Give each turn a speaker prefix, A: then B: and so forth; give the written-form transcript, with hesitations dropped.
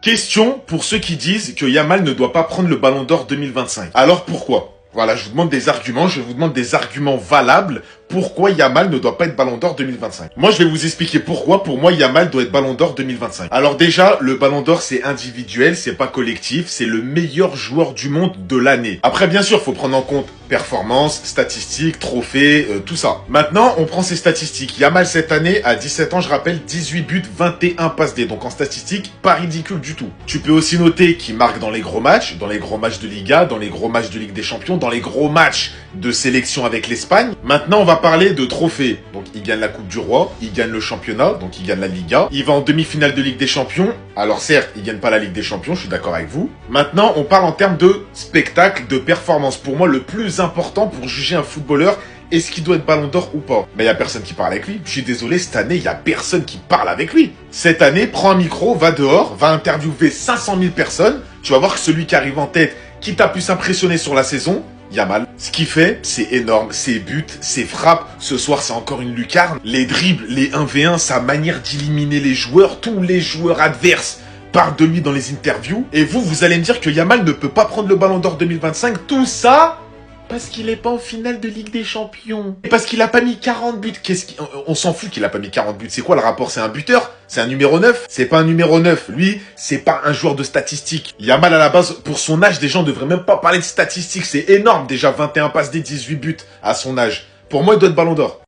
A: Question pour ceux qui disent que Yamal ne doit pas prendre le Ballon d'Or 2025. Alors pourquoi? Voilà, je vous demande des arguments, je vous demande des arguments valables. Pourquoi Yamal ne doit pas être Ballon d'Or 2025? Moi, je vais vous expliquer pourquoi, pour moi, Yamal doit être Ballon d'Or 2025. Alors déjà, le Ballon d'Or, c'est individuel, c'est pas collectif, c'est le meilleur joueur du monde de l'année. Après, bien sûr, faut prendre en compte performance, statistiques, trophées, tout ça. Maintenant, on prend ces statistiques. Yamal, cette année, à 17 ans, je rappelle, 18 buts, 21 passes D. Donc en statistique, pas ridicule du tout. Tu peux aussi noter qu'il marque dans les gros matchs de Liga, dans les gros matchs de Ligue des Champions, dans les gros matchs de sélection avec l'Espagne. Maintenant, on va parler de trophées. Donc, il gagne la Coupe du Roi, il gagne le championnat, donc il gagne la Liga. Il va en demi-finale de Ligue des Champions. Alors certes, il gagne pas la Ligue des Champions, je suis d'accord avec vous. Maintenant, on parle en termes de spectacle, de performance. Pour moi, le plus important pour juger un footballeur, est-ce qu'il doit être Ballon d'Or ou pas? Mais il y a personne qui parle avec lui. Je suis désolé, cette année, il y a personne qui parle avec lui. Cette année, prends un micro, va dehors, va interviewer 500 000 personnes. Tu vas voir que celui qui arrive en tête, qui t'a pu s'impressionner sur la saison, Yamal. Ce qu'il fait, c'est énorme. Ses buts, ses frappes. Ce soir, c'est encore une lucarne. Les dribbles, les 1v1, sa manière d'éliminer les joueurs, tous les joueurs adverses parlent de lui dans les interviews. Et vous allez me dire que Yamal ne peut pas prendre le Ballon d'Or 2025. Tout ça parce qu'il est pas en finale de Ligue des Champions. Et parce qu'il a pas mis 40 buts. On s'en fout qu'il a pas mis 40 buts. C'est quoi le rapport? C'est un buteur? C'est un numéro 9? C'est pas un numéro 9. Lui, c'est pas un joueur de statistiques. Yamal, à la base, pour son âge, des gens devraient même pas parler de statistiques. C'est énorme. Déjà 21 passes D, 18 buts à son âge. Pour moi, il doit être Ballon d'Or.